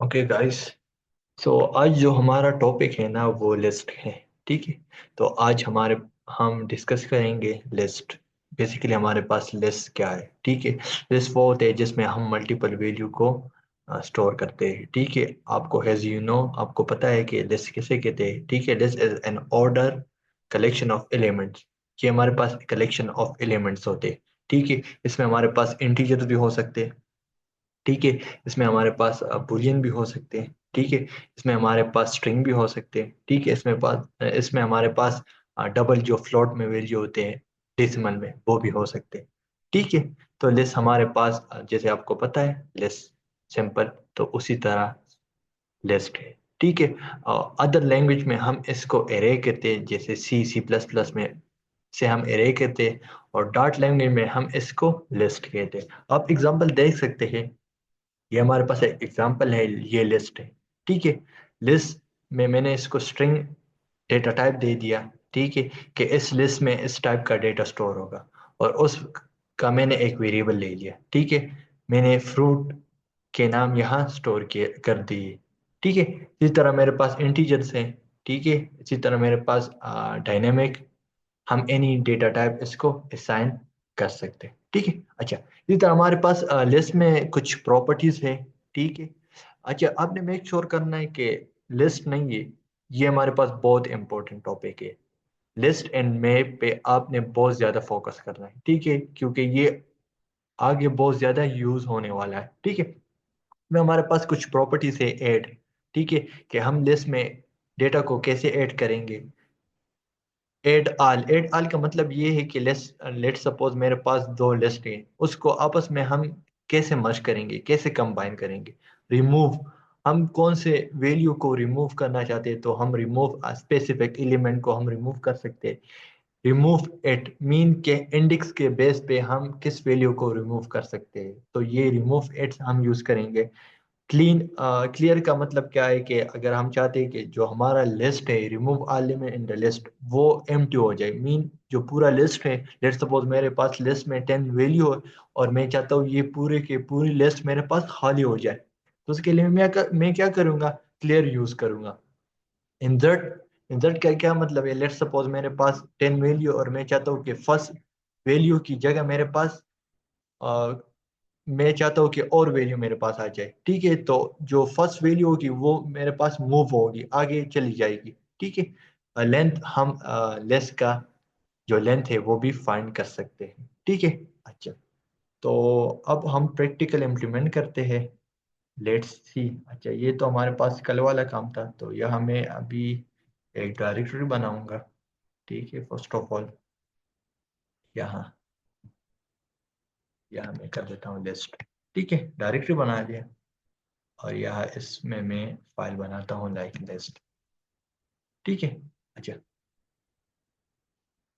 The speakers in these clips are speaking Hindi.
Okay guys. सो आज जो हमारा टॉपिक है ना वो लिस्ट है। ठीक है। तो आज हम डिस्कस करेंगे लिस्ट। बेसिकली हमारे पास लिस्ट क्या है। ठीक है। लिस्ट वो होते हैं जिसमें हम मल्टीपल वैल्यू को स्टोर करते हैं। ठीक है। आपको एज यू नो आपको पता है कि लिस्ट किसे कहते हैं। ठीक है। List is an order collection of elements. ये हमारे पास कलेक्शन ऑफ एलिमेंट्स होते हैं। ठीक है। इसमें हमारे पास इंटीजर्स भी हो सकते हैं। ठीक है। इसमें हमारे पास बुलियन भी हो सकते हैं। ठीक है। इसमें हमारे पास स्ट्रिंग भी हो सकते हैं। ठीक है। इसमें हमारे पास डबल जो फ्लोट में वैल्यू होते हैं डेसिमल में वो भी हो सकते हैं। ठीक है। तो लिस्ट हमारे पास जैसे आपको पता है लिस्ट सिंपल तो उसी तरह लिस्ट है। ठीक है। अदर लैंग्वेज में हम इसको एरे कहते हैं जैसे सी सी प्लस प्लस में से हम एरे कहते हैं। और डॉट लैंग्वेज में हम इसको लिस्ट कहते हैं। आप एग्जांपल देख सकते हैं। ये हमारे पास एक एग्जांपल है। ये लिस्ट है। ठीक है। लिस्ट में मैंने इसको स्ट्रिंग डेटा टाइप दे दिया। ठीक है। कि इस लिस्ट में इस टाइप का डेटा स्टोर होगा। और उस का मैंने एक वेरिएबल ले लिया। ठीक है। मैंने फ्रूट के नाम यहाँ स्टोर किए कर दिए। ठीक है। इसी तरह मेरे पास इंटीजर्स हैं। ठीक है। इसी तरह मेरे पास डायनेमिक हम एनी डेटा टाइप इसको असाइन कर सकते हैं। ठीक है। अच्छा इसी तरह हमारे पास लिस्ट में कुछ प्रॉपर्टीज है। ठीक है। अच्छा आपने मेक श्योर करना है कि लिस्ट नहीं है। ये हमारे पास बहुत इंपॉर्टेंट टॉपिक है। लिस्ट एंड मैप पे आपने बहुत ज्यादा फोकस करना है। ठीक है। क्योंकि ये आगे बहुत ज्यादा यूज होने वाला है। ठीक है। में हमारे पास कुछ प्रॉपर्टीज है ऐड। ठीक है। कि हम लिस्ट में डेटा को कैसे ऐड करेंगे। एड आल का मतलब ये है कि लेट सपोज मेरे पास दो लिस्ट है उसको आपस में हम कैसे मर्ज करेंगे कैसे कंबाइन करेंगे। रिमूव हम कौन से वैल्यू को रिमूव करना चाहते हैं तो हम रिमूव स्पेसिफिक एलिमेंट को हम रिमूव कर सकते हैं। रिमूव एट मीन के इंडेक्स के बेस पे हम किस वैल्यू को रिमूव कर सकते हैं तो ये रिमूव एट्स हम यूज करेंगे। क्लियर का मतलब क्या है कि अगर हम चाहते हैं कि जो हमारा लिस्ट है remove all element in the list वो एम्प्टी हो जाए मीन जो पूरा लिस्ट है। लेट्स सपोज मेरे पास लिस्ट में 10 वैल्यू है और मैं चाहता हूँ ये पूरे के पूरी लिस्ट मेरे पास खाली हो जाए। तो उसके लिए मैं क्या करूँगा। क्लियर यूज करूंगा। इंसर्ट इंसर्ट का क्या मतलब है। लेट्स सपोज मेरे पास 10 वैल्यू और मैं चाहता हूँ कि फर्स्ट वैल्यू की जगह मेरे पास मैं चाहता हूँ कि और वैल्यू मेरे पास आ जाए। ठीक है। तो जो फर्स्ट वैल्यू होगी वो मेरे पास मूव होगी आगे चली जाएगी। ठीक है। लेंथ हम लेस का जो लेंथ है वो भी फाइंड कर सकते हैं। ठीक है। अच्छा तो अब हम प्रैक्टिकल इम्प्लीमेंट करते हैं। Let's see. अच्छा ये तो हमारे पास कल वाला काम था तो यह हमें अभी एक डायरेक्टरी बनाऊंगा। ठीक है। फर्स्ट ऑफ ऑल यहाँ यहाँ मैं कर देता हूँ लिस्ट। ठीक है। डायरेक्टरी बना दिया। और यहाँ इसमें मैं फाइल बनाता हूँ लाइक लिस्ट। ठीक है। अच्छा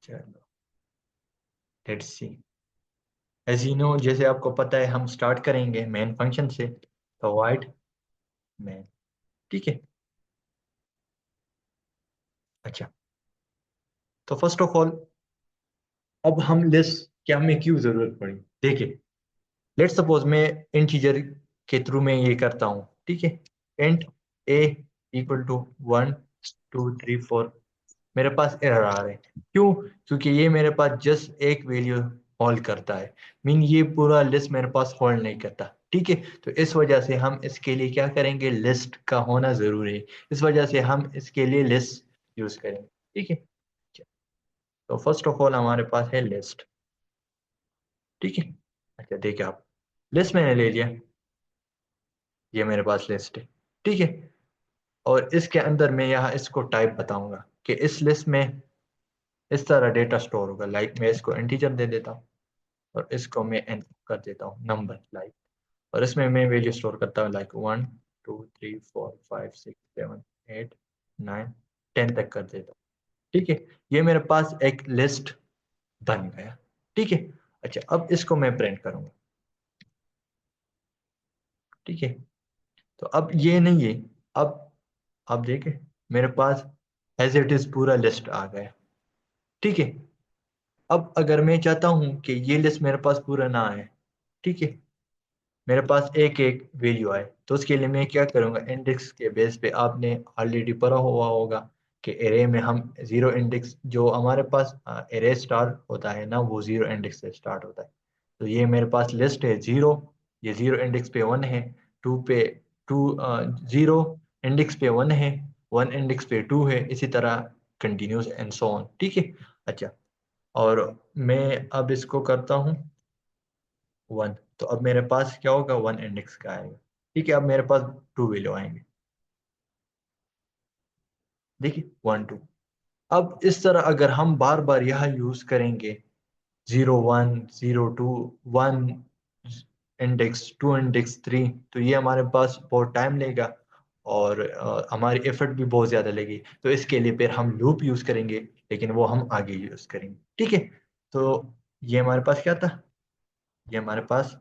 चलो let's see. As you know जैसे आपको पता है हम स्टार्ट करेंगे मेन फंक्शन से तो वाइड मेन। ठीक है। अच्छा तो फर्स्ट ऑफ ऑल अब हम लिस्ट क्या हमें क्यों जरूरत पड़ी देखिए। लेट्स सपोज मैं इंटीजर के थ्रू में ये करता हूँ। ठीक है। इंट ए इक्वल टू 1 2 3 4 मेरे पास एरर आ रहे हैं क्यों। क्योंकि ये मेरे पास जस्ट एक वैल्यू होल्ड करता है। मीन ये पूरा लिस्ट मेरे पास होल्ड नहीं करता। ठीक है। तो इस वजह से हम इसके लिए क्या करेंगे लिस्ट का होना जरूरी है। इस वजह से हम इसके लिए लिस्ट यूज करेंगे। ठीक है। तो फर्स्ट ऑफ ऑल हमारे पास है लिस्ट। ठीक है। अच्छा देखिए आप लिस्ट मैंने ले लिया। ये मेरे पास लिस्ट है। ठीक है। और इसके अंदर मैं यहाँ इसको टाइप बताऊंगा कि इस लिस्ट में इस तरह डेटा स्टोर होगा। लाइक मैं इसको इंटीजर दे देता हूँ और इसको मैं एन कर देता हूँ नंबर लाइक। और इसमें मैं वैल्यू स्टोर करता हूँ लाइक 1 2 3 4 5 6 7 8 9 10 तक कर देता हूँ। ठीक है। ये मेरे पास एक लिस्ट बन गया। ठीक है। अच्छा अब इसको मैं प्रिंट करूंगा। ठीक है। तो अब ये नहीं है। अब देखे मेरे पास एज इट इज पूरा लिस्ट आ गया। ठीक है। अब अगर मैं चाहता हूं कि ये लिस्ट मेरे पास पूरा ना आए। ठीक है। मेरे पास एक एक वैल्यू आए, तो उसके लिए मैं क्या करूँगा, इंडेक्स के बेस पे आपने ऑलरेडी पढ़ा हुआ होगा कि एरे में हम जीरो इंडेक्स, जो हमारे पास एरे स्टार्ट होता है ना, वो जीरो इंडेक्स से स्टार्ट होता है। तो ये मेरे पास लिस्ट है जीरो, ये जीरो इंडेक्स पे वन है, टू पे टू, जीरो इंडेक्स पे वन है, वन इंडेक्स पे टू है, इसी तरह कंटिन्यूस एंड सो ऑन। ठीक है। अच्छा, और मैं अब इसको करता हूँ वन, तो अब मेरे पास क्या होगा, वन इंडेक्स का आएगा। ठीक है, अब मेरे पास टू वैल्यू आएंगे, देखिए वन टू। अब इस तरह अगर हम बार बार यहाँ यूज करेंगे, zero one, zero two, one index, two index, three, तो ये हमारे पास बहुत टाइम लेगा और हमारी एफर्ट भी बहुत ज़्यादा लगेगी। तो इसके लिए फिर हम लूप यूज़ करेंगे, लेकिन वो हम आगे यूज़ करेंगे। ठीक है। तो ये हमारे पास क्या था, ये हमारे पास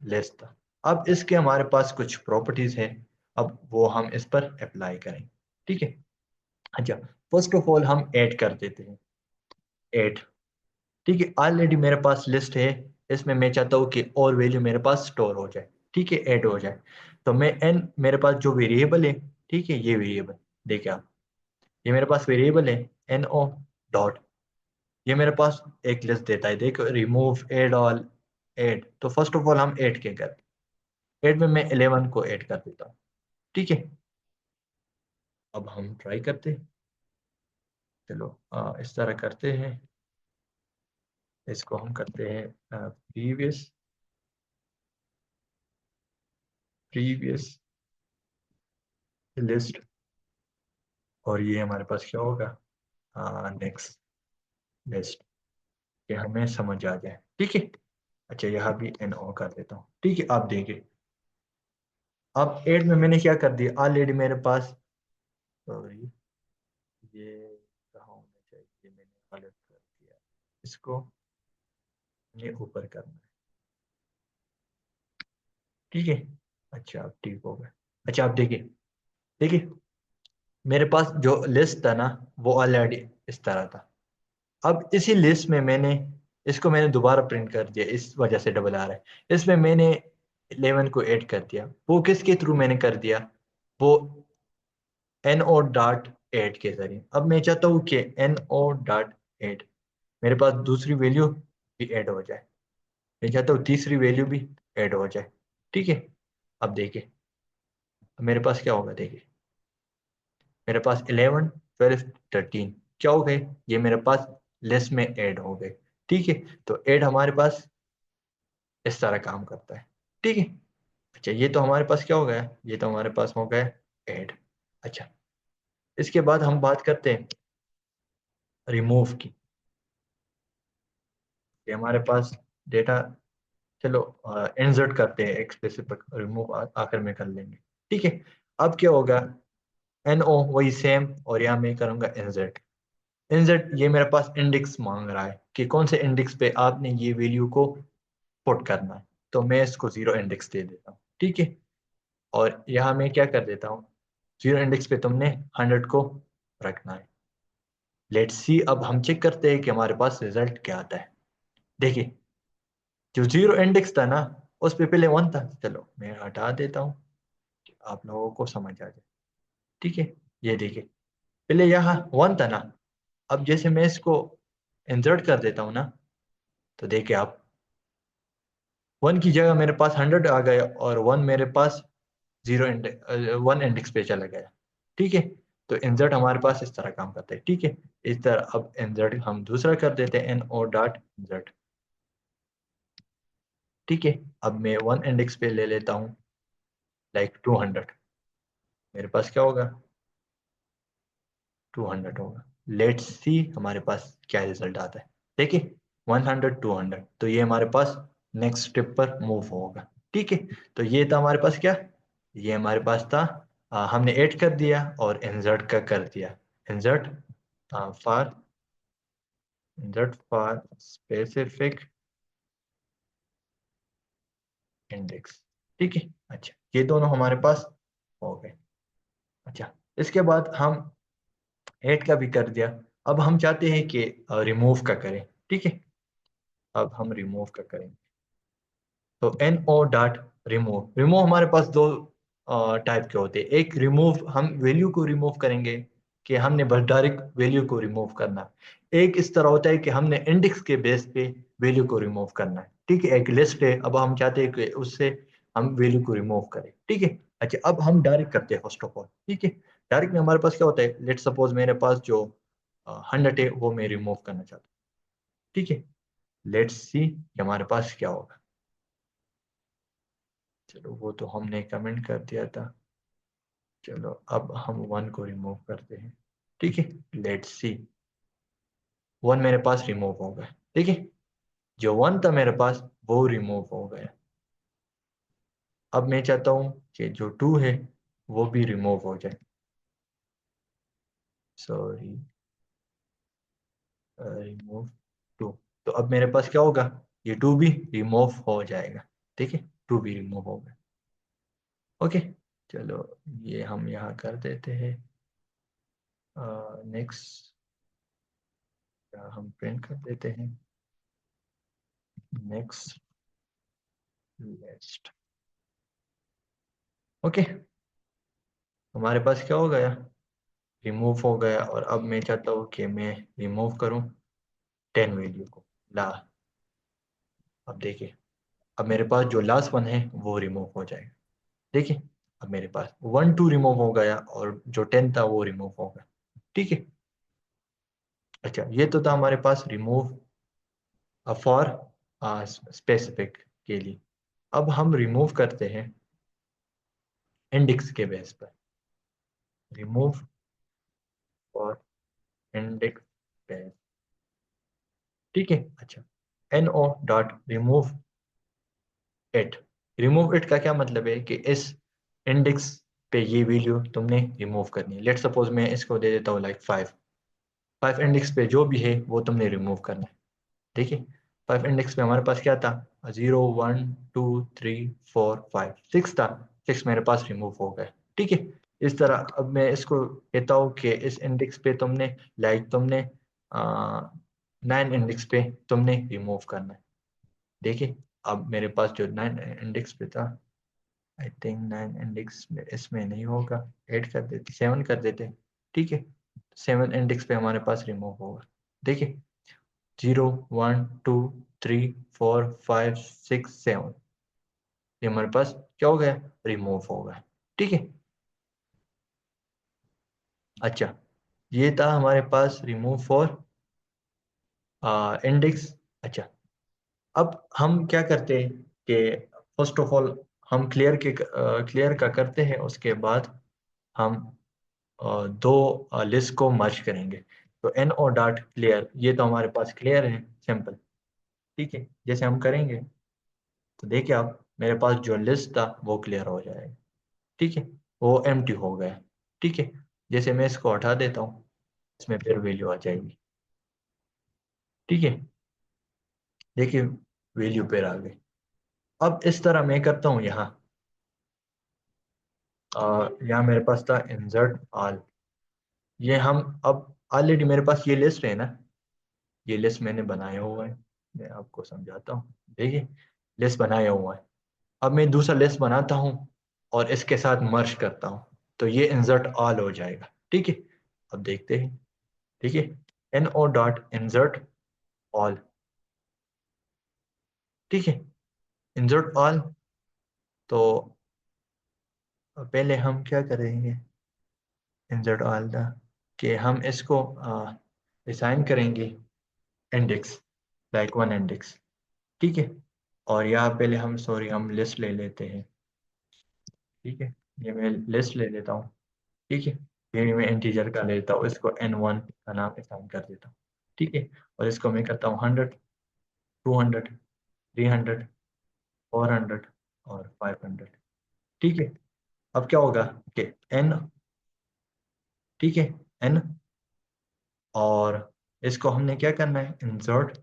लेस था। अब इसके हमारे पास कुछ प्रॉपर्टीज है, अब वो हम इस पर अप्लाई करेंगे। ठीक है। अच्छा, फर्स्ट ऑफ ऑल हम ऐड कर देते हैं, ऐड। ठीक है, ऑलरेडी मेरे पास लिस्ट है, इसमें मैं चाहता हूँ कि और वैल्यू मेरे पास स्टोर हो जाए। ठीक है, ऐड हो जाए। तो मैं एन, मेरे पास जो वेरिएबल है, ठीक है, ये वेरिएबल देखिए आप, ये मेरे पास वेरिएबल है एन ओ डॉट, ये मेरे पास एक लिस्ट देता है, देखो, रिमूव एड ऑल ऐड। तो फर्स्ट ऑफ ऑल हम ऐड के कर, ऐड में मैं 11 को ऐड कर देता हूँ। ठीक है, अब हम ट्राई करते हैं, चलो इस तरह करते हैं, इसको हम करते हैं प्रीवियस, प्रीवियस लिस्ट, और ये हमारे पास क्या होगा, नेक्स्ट लिस्ट, ये हमें समझ आ जाए। ठीक है। अच्छा, यहाँ भी एन ओ कर देता हूँ। ठीक है, आप देखिए, अब एड में मैंने क्या कर दिया, ऑलरेडी मेरे पास, सॉरी, ये कहाँ होना चाहिए, मैंने गलत कर दिया, इसको ये ऊपर करना है। ठीक है। अच्छा, अब ठीक हो गया। अच्छा, आप देखिए, देखिए मेरे पास जो लिस्ट था ना, वो ऑलरेडी इस तरह था। अब इसी लिस्ट में मैंने, इसको मैंने दोबारा प्रिंट कर दिया, इस वजह से डबल आ रहा है। इसमें मैंने 11 को ऐड कर दिया, वो किसके थ्रू मैंने कर दिया, वो एन ओ डॉट ऐड के जरिए। अब मैं चाहता हूँ कि एन ओ डॉट ऐड, मेरे पास दूसरी वैल्यू भी ऐड हो जाए, मैं चाहता हूँ तीसरी वैल्यू भी ऐड हो जाए। ठीक है। अब देखिए, अब मेरे पास क्या होगा, देखिए मेरे पास 11, 12, 13 क्या हो गए, ये मेरे पास लिस्ट में ऐड हो गए। ठीक है। तो ऐड हमारे पास इस तरह काम करता है। ठीक है। अच्छा, ये तो हमारे पास क्या हो गया, ये तो हमारे पास हो गया ऐड। अच्छा, इसके बाद हम बात करते हैं रिमूव की, ये हमारे पास डेटा, चलो इंसर्ट करते हैं, एक स्पेसिफिक, रिमूव आखिर में कर लेंगे। ठीक है। अब क्या होगा, एन ओ वही सेम, और यहाँ मैं करूँगा इंसर्ट। इंसर्ट ये मेरे पास इंडेक्स मांग रहा है कि कौन से इंडेक्स पे आपने ये वैल्यू को पुट करना है, तो मैं इसको जीरो इंडेक्स दे देता हूँ। ठीक है। और यहाँ मैं क्या कर देता हूँ, जीरो इंडेक्स पे तुमने 100 को रखना है। लेट्स सी, अब हम चेक करते हैं कि हमारे पास रिजल्ट क्या आता है। देखिए, जो जीरो इंडेक्स था ना, उस पे पहले वन था, चलो मैं हटा देता हूँ, आप लोगों को समझ आ जाए। ठीक है, ये देखिए, पहले यहाँ वन था ना, अब जैसे मैं इसको इंसर्ट कर देता हूँ ना, तो देखिए आप, वन की जगह मेरे पास 100 आ गया, और वन मेरे पास जीरो इंडेक्स, वन इंडेक्स पे चला गया। ठीक है। तो इंसर्ट हमारे पास इस तरह काम करता है। ठीक है, इस तरह अब इंसर्ट हम दूसरा कर देते हैं, एन ओ डॉट इंसर्ट। ठीक है, अब मैं वन इंडेक्स पे ले लेता हूँ, लाइक 200, मेरे पास क्या होगा, 200 होगा। लेट्स सी हमारे पास क्या रिजल्ट आता है। देखिए, 100, 200, तो ये हमारे पास नेक्स्ट स्टेप पर मूव होगा। ठीक है। तो ये था हमारे पास क्या, ये हमारे पास था, हमने ऐड कर दिया और इंसर्ट का कर दिया, insert for, insert for specific index. ठीक है। अच्छा, ये दोनों हमारे पास हो गए। अच्छा, इसके बाद हम ऐड का भी कर दिया, अब हम चाहते हैं कि रिमूव का करें। ठीक है, अब हम रिमूव का करेंगे, तो n o dot remove remove हमारे पास दो टाइप के होते हैं। एक रिमूव, हम वैल्यू को रिमूव करेंगे कि हमने बस डायरेक्ट वैल्यू को रिमूव करना है। एक इस तरह होता है कि हमने इंडेक्स के बेस पे वैल्यू को रिमूव करना है। ठीक है, एक लिस्ट है, अब हम चाहते हैं कि उससे हम वैल्यू को रिमूव करें। ठीक है। अच्छा, अब हम डायरेक्ट करते हैं फर्स्ट ऑफ ऑल। ठीक है, डायरेक्ट में हमारे पास क्या होता है, लेट सपोज मेरे पास जो 100 है वो मैं रिमूव करना चाहता हूँ। ठीक है, लेट्स सी कि हमारे पास क्या होगा। चलो, वो तो हमने कमेंट कर दिया था। चलो, अब हम 1 को रिमूव करते हैं। ठीक है, लेट्स सी, 1 मेरे पास रिमूव हो गया। ठीक है, जो 1 था मेरे पास वो रिमूव हो गया। अब मैं चाहता हूँ कि जो 2 है वो भी रिमूव हो जाए। Sorry, remove 2। तो अब मेरे पास क्या होगा, ये 2 भी रिमूव हो जाएगा। ठीक है, 2 भी रिमूव हो गया। ओके, चलो ये हम यहाँ कर देते हैं। नेक्स्ट हम प्रिंट कर देते हैं। Next list. ओके, हमारे पास क्या हो गया, रिमूव हो गया। और अब मैं चाहता हूँ कि मैं रिमूव करूँ 10 वैल्यू को। ला, अब देखिए, अब मेरे पास जो लास्ट वन है वो रिमूव हो जाएगा। देखिए, अब मेरे पास 1 2 रिमूव हो गया और जो 10 था वो रिमूव हो गया। ठीक है। अच्छा, ये तो था हमारे पास रिमूव फॉर स्पेसिफिक के लिए। अब हम रिमूव करते हैं इंडेक्स के बेस पर। Remove for index base. ठीक है। अच्छा, NO dot remove it. Remove it का क्या मतलब है कि इस इंडेक्स पे ये वैल्यू तुमने रिमूव करनी है। लेट सपोज मैं इसको दे देता हूँ लाइक 5। 5 इंडेक्स पे जो भी है वो तुमने रिमूव करना है। देखिए, 5 इंडेक्स पे हमारे पास क्या था, 0 1 2 3 4 5 6 था। 6 मेरे पास रिमूव हो गया। ठीक है। इस तरह अब मैं इसको कहता हूँ कि इस इंडेक्स पे तुमने, लाइक तुमने 9 इंडेक्स पे तुमने रिमूव करना है। देखिए, अब मेरे पास जो 9 इंडेक्स पे था, आई थिंक 9 इंडेक्स में इसमें नहीं होगा, 8 कर देते, 7 कर देते। ठीक है, 7 इंडेक्स पे हमारे पास रिमूव होगा। देखिए, 0 1 2 3 4 5 6 7, ये हमारे पास क्या हो गया, रिमूव हो गया। ठीक है। अच्छा, ये था हमारे पास रिमूव फॉर इंडेक्स। अच्छा, अब हम क्या करते हैं कि फर्स्ट ऑफ ऑल हम क्लियर का करते हैं, उसके बाद हम दो लिस्ट को मर्ज करेंगे। तो NO डॉट क्लियर, ये तो हमारे पास क्लियर है, सिंपल। ठीक है, जैसे हम करेंगे तो देखिए, आप मेरे पास जो लिस्ट था वो क्लियर हो जाएगा। ठीक है, वो एम्प्टी हो गया। ठीक है, जैसे मैं इसको हटा देता हूँ, इसमें फिर वैल्यू आ जाएगी। ठीक है, देखिए वैल्यू फिर आ गई। अब इस तरह मैं करता हूँ यहाँ। यहाँ मेरे पास था इंसर्ट ऑल। ये हम अब ऑलरेडी मेरे पास ये लिस्ट है ना, ये लिस्ट मैंने बनाया हुआ है। मैं आपको समझाता हूँ। देखिए, लिस्ट बनाया हुआ है। अब मैं दूसरा लिस्ट बनाता हूँ और इसके साथ मर्ज करता हूँ, तो ये इंसर्ट ऑल हो जाएगा। ठीक है, अब देखते हैं। ठीक है, NO डॉट इंसर्ट ऑल। ठीक है, इंसर्ट ऑल। तो पहले हम क्या करेंगे, इंसर्ट ऑल था कि हम इसको असाइन करेंगे इंडेक्स, लाइक 1 इंडेक्स। ठीक है, और यहाँ पहले हम, सॉरी, हम लिस्ट ले लेते हैं। ठीक है, ये मैं लिस्ट ले लेता हूँ। ठीक है, ये मैं इंटीजर का लेता हूँ, इसको N1 का नाम असाइन कर देता हूँ। ठीक है, और इसको मैं करता हूँ 100, 200, 300, 400 और 500। ठीक है, अब क्या होगा कि N, ठीक है, N, और इसको हमने क्या करना है, इंसर्ट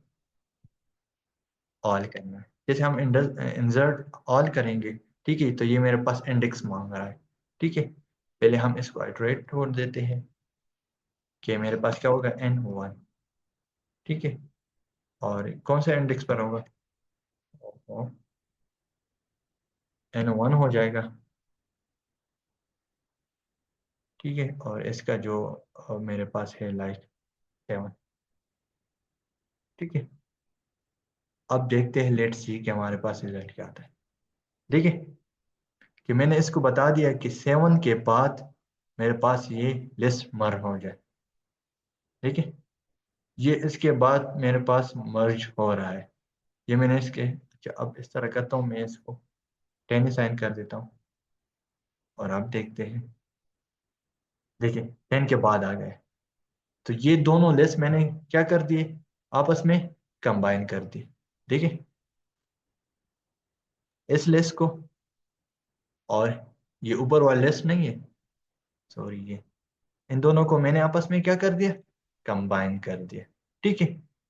ऑल करना है। जैसे हम इंसर्ट ऑल करेंगे, ठीक है, तो ये मेरे पास इंडेक्स मांग रहा है। ठीक है, पहले हम इसको आइटरेट छोड़ देते हैं कि मेरे पास क्या होगा, N1। ठीक है, और कौन सा इंडेक्स पर होगा, N1 हो जाएगा, ठीक है। और इसका जो मेरे पास है लाइक 7, ठीक है। अब देखते हैं, लेट्स सी कि हमारे पास रिजल्ट क्या आता है। देखिए कि मैंने इसको बता दिया कि 7 के बाद मेरे पास ये लिस्ट मर्ज हो जाए, ठीक है। ये इसके बाद मेरे पास मर्ज हो रहा है, ये मैंने इसके, अच्छा अब इस तरह करता हूँ, मैं इसको 10 साइन कर देता हूँ और अब देखते हैं। देखिए 10 के बाद आ गए, तो ये दोनों लिस्ट मैंने क्या कर दिए, आपस में कंबाइन कर दिए। देखिए इस लिस्ट को, और ये ऊपर वाला लिस्ट नहीं है, सॉरी, ये इन दोनों को मैंने आपस में क्या कर दिया, कंबाइन कर दिया, ठीक है।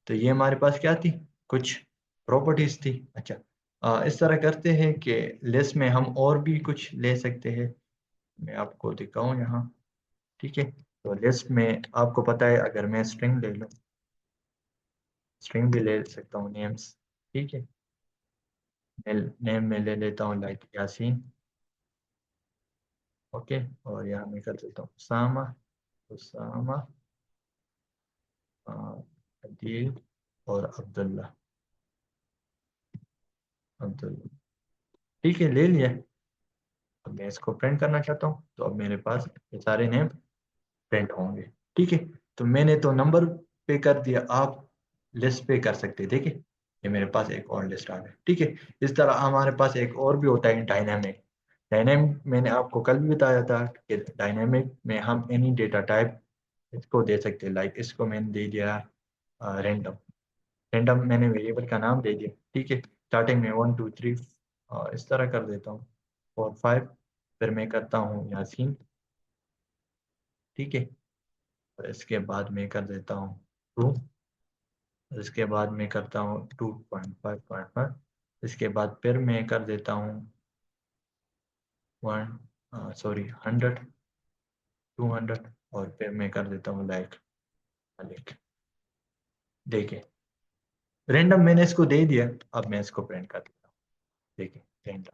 तो ये हमारे पास क्या थी, कुछ प्रॉपर्टीज थी। अच्छा इस तरह करते हैं कि लिस्ट में हम और भी कुछ ले सकते हैं, मैं आपको दिखाऊं यहाँ, ठीक है। तो लिस्ट में आपको पता है, अगर मैं स्ट्रिंग ले लूँ, स्ट्रिंग भी ले सकता हूँ, नेम्स, ठीक है। नेम में ले लेता हूँ लाइक यासीन, ओके। और यहाँ मैं कर देता हूँ उसामा, उसामा, अदील और अब्दुल्ला, अब्दुल्ला, ठीक है, ले लिया। अब मैं इसको प्रिंट करना चाहता हूँ, तो अब मेरे पास ये सारे नेम प्रिंट होंगे, ठीक है। तो मैंने तो नंबर पे कर दिया, आप लिस्ट पे कर सकते हैं, ठीक है। ये मेरे पास एक और लिस्ट आ गई, ठीक है। इस तरह हमारे पास एक और भी होता है डायनेमिक। डायनेमिक मैंने आपको कल भी बताया था कि डायनेमिक में हम एनी डेटा टाइप इसको दे सकते हैं, लाइक इसको मैंने दे दिया रैंडम, रैंडम मैंने वेरिएबल का नाम दे दिया, ठीक है। स्टार्टिंग में 1 2 3 इस तरह कर देता हूँ, 4 5, फिर मैं करता हूँ यासीन, ठीक है। और इसके बाद मैं कर देता हूँ 2, और इसके बाद मैं करता हूँ 2.5.5, इसके बाद फिर मैं कर देता हूँ 100, 200, और फिर मैं कर देता हूँ लाइक मलिक। देखिए रैंडम मैंने इसको दे दिया, अब मैं इसको प्रिंट कर देता हूँ, देखिए रैंडम।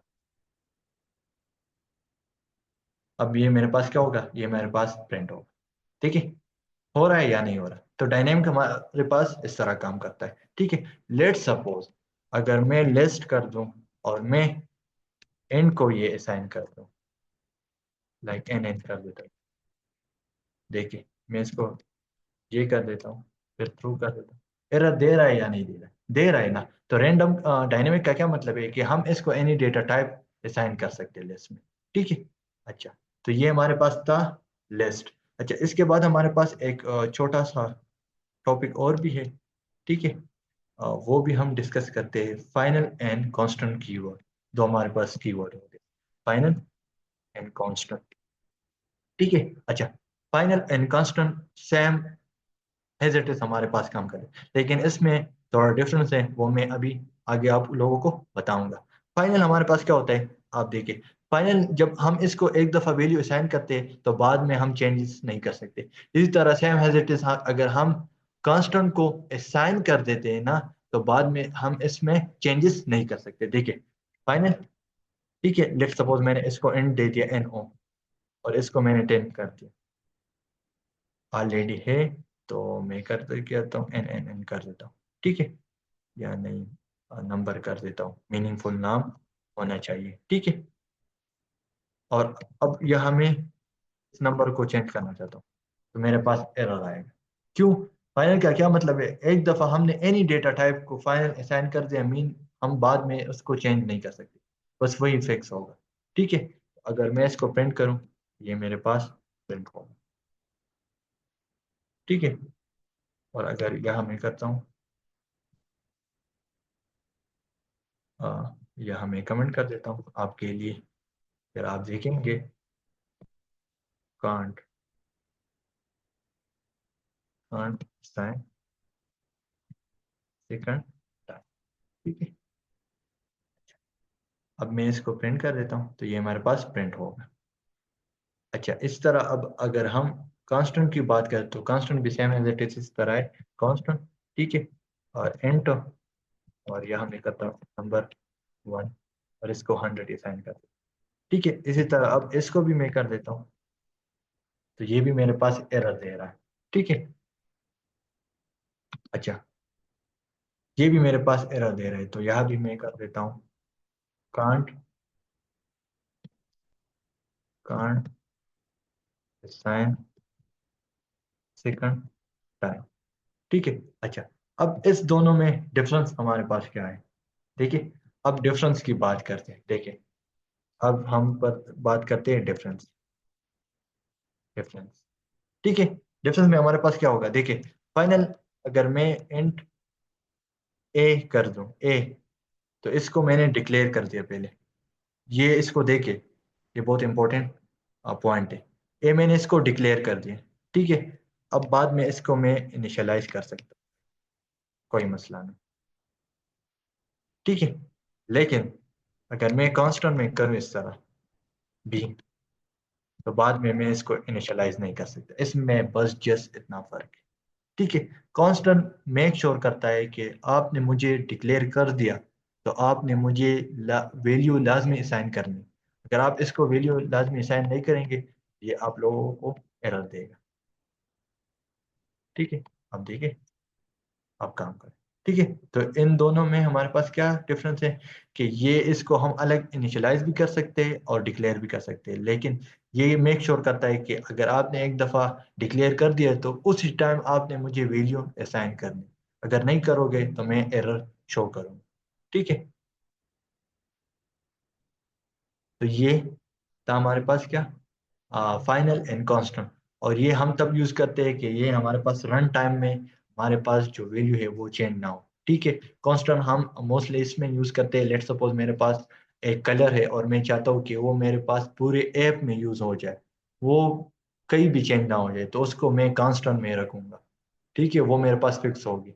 अब ये मेरे पास क्या होगा, ये मेरे पास प्रिंट होगा, ठीक है। हो रहा है या नहीं हो रहा, तो डायनेमिक हमारे पास इस तरह काम करता है, ठीक है। लेट सपोज अगर मैं लिस्ट कर दूं और मैं एन को ये असाइन कर दूं, लाइक एन एन कर देता हूँ, देखिए मैं इसको ये कर देता हूँ, फिर थ्रू कर देता हूँ, एरर दे रहा है या नहीं दे रहा है, दे रहा है ना। तो रैंडम डायनेमिक का क्या मतलब है कि हम इसको एनी डेटा टाइप असाइन कर सकते हैं लिस्ट में, ठीक है। अच्छा तो ये हमारे पास था लिस्ट। अच्छा इसके बाद हमारे पास एक छोटा सा टॉपिक और भी है, ठीक है। वो भी हम डिस्कस करते हैं, फाइनल एंड कांस्टेंट कीवर्ड। दो हमारे पास कीवर्ड होंगे, फाइनल एंड कांस्टेंट, ठीक है। अच्छा final and constant same as it is हमारे पास काम करें, लेकिन इसमें थोड़ा डिफरेंस है, वो मैं अभी आगे आप लोगों को बताऊंगा। फाइनल हमारे पास क्या होता है, आप देखिए, फाइनल जब हम इसको एक दफा वैल्यू असाइन करते हैं तो बाद में हम चेंजेस नहीं कर सकते। इसी तरह सेम एज इट इज अगर हम कांस्टेंट को असाइन कर देते हैं ना, तो बाद में हम इसमें चेंजेस नहीं कर सकते। देखिए फाइनल, ठीक है, लेट्स सपोज मैंने इसको एंड दे दिया एन ओ, और इसको मैंने 10 कर दिया, ऑलरेडी है, तो मैं कर दे कहता हूँ एन एन एन कर देता हूँ, ठीक है। या नहीं, नंबर कर देता हूँ, मीनिंगफुल नाम होना चाहिए, ठीक है। और अब यह हमें इस नंबर को चेंज करना चाहता हूँ, तो मेरे पास एरर आएगा। क्यों, फाइनल का क्या मतलब है, एक दफा हमने एनी डेटा टाइप को फाइनल असाइन कर दिया, मीन हम बाद में उसको चेंज नहीं कर सकते, बस वही फिक्स होगा, ठीक है। अगर मैं इसको प्रिंट करूँ, ये मेरे पास प्रिंट होगा, ठीक है। और अगर यह मैं करता हूँ, यह मैं कमेंट कर देता हूँ आपके लिए, फिर आप देखेंगे कांट, कांट साइन सेकंड टाइम, ठीक है। अब मैं इसको प्रिंट कर देता हूँ, तो ये हमारे पास प्रिंट होगा। अच्छा इस तरह अब अगर हम कांस्टेंट की बात करें, तो कांस्टेंट भी सेम एज इट इज इस तरह है, कांस्टेंट, ठीक है। और एंटर, और यहाँ मैं करता हूँ नंबर 1, और इसको 100 असाइन कर देता हूँ। ठीक है, इसी तरह अब इसको भी मैं कर देता हूँ। तो ये भी मेरे पास एरर दे रहा है। ठीक है। अच्छा, ये भी मेरे पास एरर दे रहा है, तो यहाँ भी मैं कर देता हूँ can't can't assign second time. ठीक है। अच्छा, अब इस दोनों में डिफरेंस हमारे पास क्या है? देखिए, अब डिफरेंस की बात करते हैं। देखिए, अब हम पर बात करते हैं डिफरेंस। डिफरेंस, ठीक है। डिफरेंस में हमारे पास क्या होगा? देखिए, फाइनल, अगर मैं इंट ए कर दूं, ए, तो इसको मैंने डिक्लेयर कर दिया पहले। ये इसको देखे, ये बहुत इंपॉर्टेंट पॉइंट है। ए मैंने इसको डिक्लेयर कर दिया। ठीक है। अब बाद में इसको मैं इनिशियलाइज कर सकता हूँ, कोई मसला नहीं। ठीक है। लेकिन अगर मैं कांस्टेंट में करूँ इस तरह बी, तो बाद में मैं इसको इनिशियलाइज नहीं कर सकता। इसमें बस जस्ट इतना फर्क है। ठीक है। कांस्टेंट मेक श्योर करता है कि आपने मुझे डिक्लेयर कर दिया, तो आपने मुझे वैल्यू लाजमी असाइन करनी। अगर आप इसको वैल्यू लाजमी असाइन नहीं करेंगे, ये आप लोगों को एरर देगा। ठीक है। अब देखिए, आप काम करें। ठीक है। तो इन दोनों में हमारे पास क्या डिफरेंस है कि ये इसको हम अलग इनिशियलाइज भी कर सकते हैं और डिक्लेयर भी कर सकते हैं, लेकिन ये मेक श्योर करता है कि अगर आपने एक दफ़ा डिक्लेयर कर दिया तो उसी टाइम आपने मुझे वैल्यू असाइन करनी। अगर नहीं करोगे तो मैं एरर शो करूँगा। ठीक है। तो ये था हमारे पास क्या, फाइनल एंड कांस्टेंट। और ये हम तब यूज करते हैं कि ये हमारे पास रन टाइम में हमारे पास जो वैल्यू है वो चेंज ना हो। ठीक है। कांस्टेंट हम मोस्टली इसमें यूज करते हैं, लेट सपोज मेरे पास एक कलर है और मैं चाहता हूँ कि वो मेरे पास पूरे ऐप में यूज हो जाए, वो कहीं भी चेंज ना हो जाए, तो उसको मैं कांस्टेंट में रखूंगा। ठीक है, वो मेरे पास फिक्स होगी।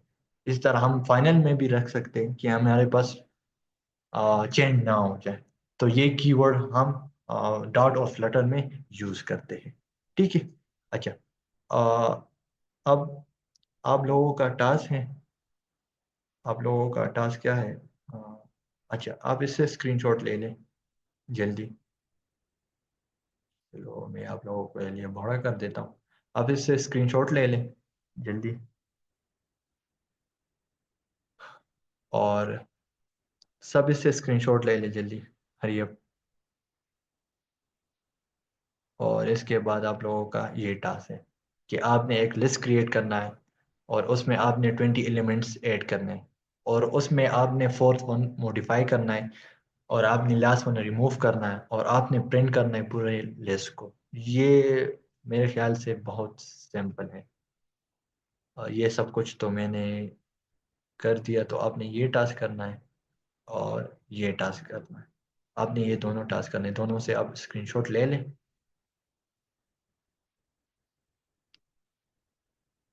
इस तरह हम फाइनल में भी रख सकते हैं कि हमारे पास चेंज ना हो जाए। तो ये कीवर्ड हम डॉट और फ्लटर में यूज करते हैं। ठीक है। अच्छा, अब आप लोगों का टास्क है, आप लोगों का टास्क क्या है? अ, अच्छा, आप इससे स्क्रीनशॉट ले लें जल्दी। चलो, मैं आप लोगों के लिए बड़ा कर देता हूँ। आप इससे स्क्रीनशॉट ले लें जल्दी, और सब इससे स्क्रीनशॉट ले लें जल्दी, हरी अप। और इसके बाद आप लोगों का ये टास्क है कि आपने एक लिस्ट क्रिएट करना है, और उसमें आपने 20 एलिमेंट्स ऐड करने हैं, और उसमें आपने फोर्थ वन मॉडिफाई करना है, और आपने लास्ट वन रिमूव करना है, और आपने प्रिंट करना है पूरे लिस्ट को। ये मेरे ख्याल से बहुत सिंपल है। और ये सब कुछ तो मैंने कर दिया, तो आपने ये टास्क करना है और ये टास्क करना है। आपने ये दोनों टास्क करने हैं, दोनों से आप स्क्रीनशॉट ले लें।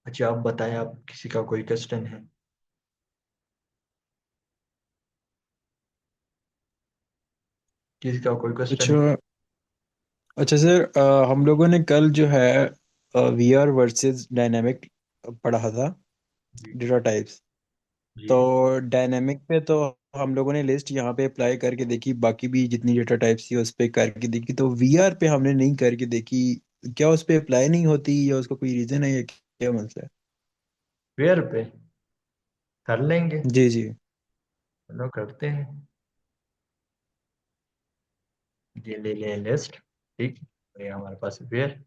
अच्छा, आप बताएं, आप किसी का कोई क्वेश्चन है? किसी का कोई क्वेश्चन है? अच्छा। अच्छा सर, हम लोगों ने कल जो है वीआर वर्सेस डायनामिक पढ़ा था, जी डेटा टाइप्स। जी। तो डायनामिक पे तो हम लोगों ने लिस्ट यहाँ पे अप्लाई करके देखी, बाकी भी जितनी डेटा टाइप्स थी उस पे करके देखी, तो वीआर पे हमने नहीं करके देखी। क्या उस पे अप्लाई नहीं होती, या उसका कोई रीजन है, या क्या मसला है? वेयर पे कर लेंगे। जी जी। चलो करते हैं। ये ले लें लिस्ट। ठीक, ये हमारे पास वेयर,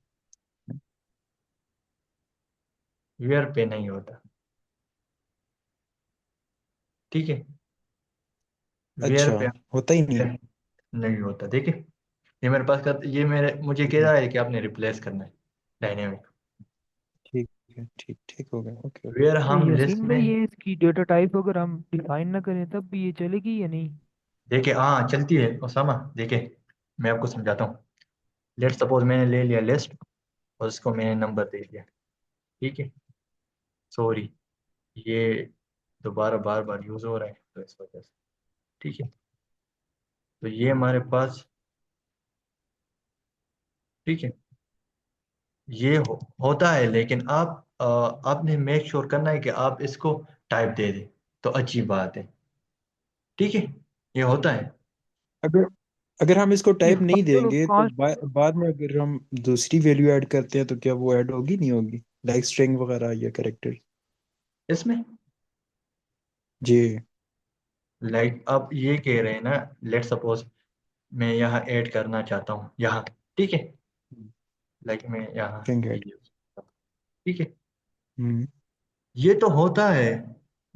वेयर पे नहीं होता। ठीक है। वेयर अच्छा, पे होता ही नहीं। नहीं होता। देखिए, ये मेरे पास कर, ये मेरे मुझे कह ठीक रहा है कि आपने रिप्लेस करना है डायनेमिक। ठीक है, ठीक ठीक हो गया, ओके ओके। वेयर हम लिस्ट यसीन भाई, में। ये इसकी डेटा टाइप अगर हम डिफाइन ना करें तब भी ये चलेगी या नहीं? देखिए, हाँ चलती है ओसामा। देखिए, मैं आपको समझाता हूँ। लेट सपोज मैंने ले लिया लिस्ट, और उसको मैंने नंबर दे दिया। ठीक है। सॉरी, ये दोबारा बार बार यूज हो रहा है तो इस वजह से। ठीक है। तो ये हमारे पास, ठीक है, ये होता है, लेकिन आप आपने मेक श्योर करना है कि आप इसको टाइप दे दें, तो अच्छी बात है। ठीक है। ये होता है। अगर अगर हम इसको ये टाइप नहीं हम दोनों देंगे तो कास्ट। बाद में अगर हम दूसरी वैल्यू ऐड करते हैं तो क्या वो ऐड होगी नहीं होगी, लाइक स्ट्रिंग वगैरह या कैरेक्टर? इसमें जी। लाइक आप ये कह रहे हैं ना, लेट सपोज मैं यहाँ ऐड करना चाहता हूँ यहाँ, ठीक है, लाइक मैं यहाँ स्ट्रिंग ये ऐड। use करता हूँ, ठीक है, हम्म। ये तो होता है,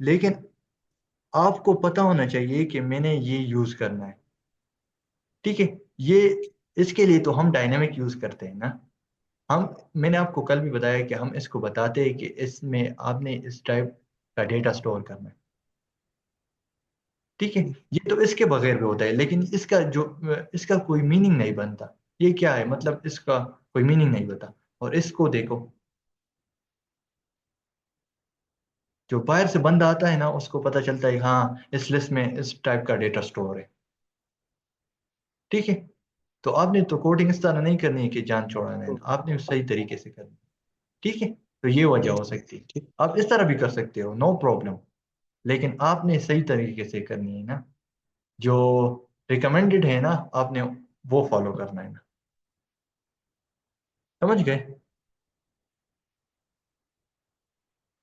लेकिन आपको पता होना चाहिए कि मैंने ये यूज करना है, ठीक है। ये इसके लिए तो हम डायनेमिक यूज करते हैं ना। हम मैंने आपको कल भी बताया कि हम इसको बताते हैं कि इसमें आपने इस टाइप का डेटा स्टोर करना है, ठीक है। ये तो इसके बगैर भी होता है, लेकिन इसका कोई मीनिंग नहीं बनता। ये क्या है, मतलब इसका कोई मीनिंग नहीं बता। और इसको देखो, जो बाहर से बंदा आता है ना, उसको पता चलता है हाँ इस लिस्ट में इस टाइप का डेटा स्टोर है, ठीक है। तो आपने तो कोडिंग इस तरह नहीं करनी है कि जान छोड़ाना है, आपने सही तरीके से करनी है, ठीक है। तो ये वजह हो सकती है। ठीक। आप इस तरह भी कर सकते हो, नो प्रॉब्लम, लेकिन आपने सही तरीके से करनी है ना। जो रिकमेंडेड है ना, आपने वो फॉलो करना है ना। समझ गए?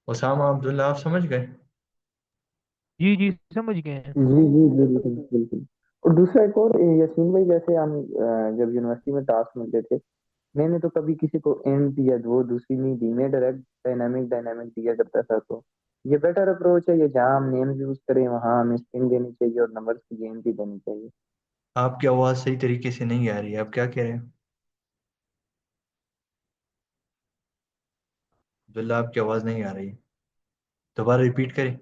उसामा अब्दुल्ला, आप समझ गए? जी जी, समझ गए हैं। जी जी बिल्कुल बिल्कुल। और दूसरा एक और यासीन भाई, जैसे हम जब यूनिवर्सिटी में टास्क मिलते थे, मैंने तो कभी किसी को एंड या वो दूसरी नहीं दी, मैं डायरेक्ट डायनामिक डायनामिक दिया करता था। तो ये बेटर अप्रोच है, ये जहाँ हम नेम्स यूज करें वहाँ हमें स्ट्रिंग देनी चाहिए और नंबर्स की गेम भी देनी चाहिए। आपकी आवाज़ सही तरीके से नहीं आ रही है, आप क्या कह रहे हैं? अब्दुल्ला, आपकी आवाज़ नहीं आ रही है, दोबारा रिपीट करें।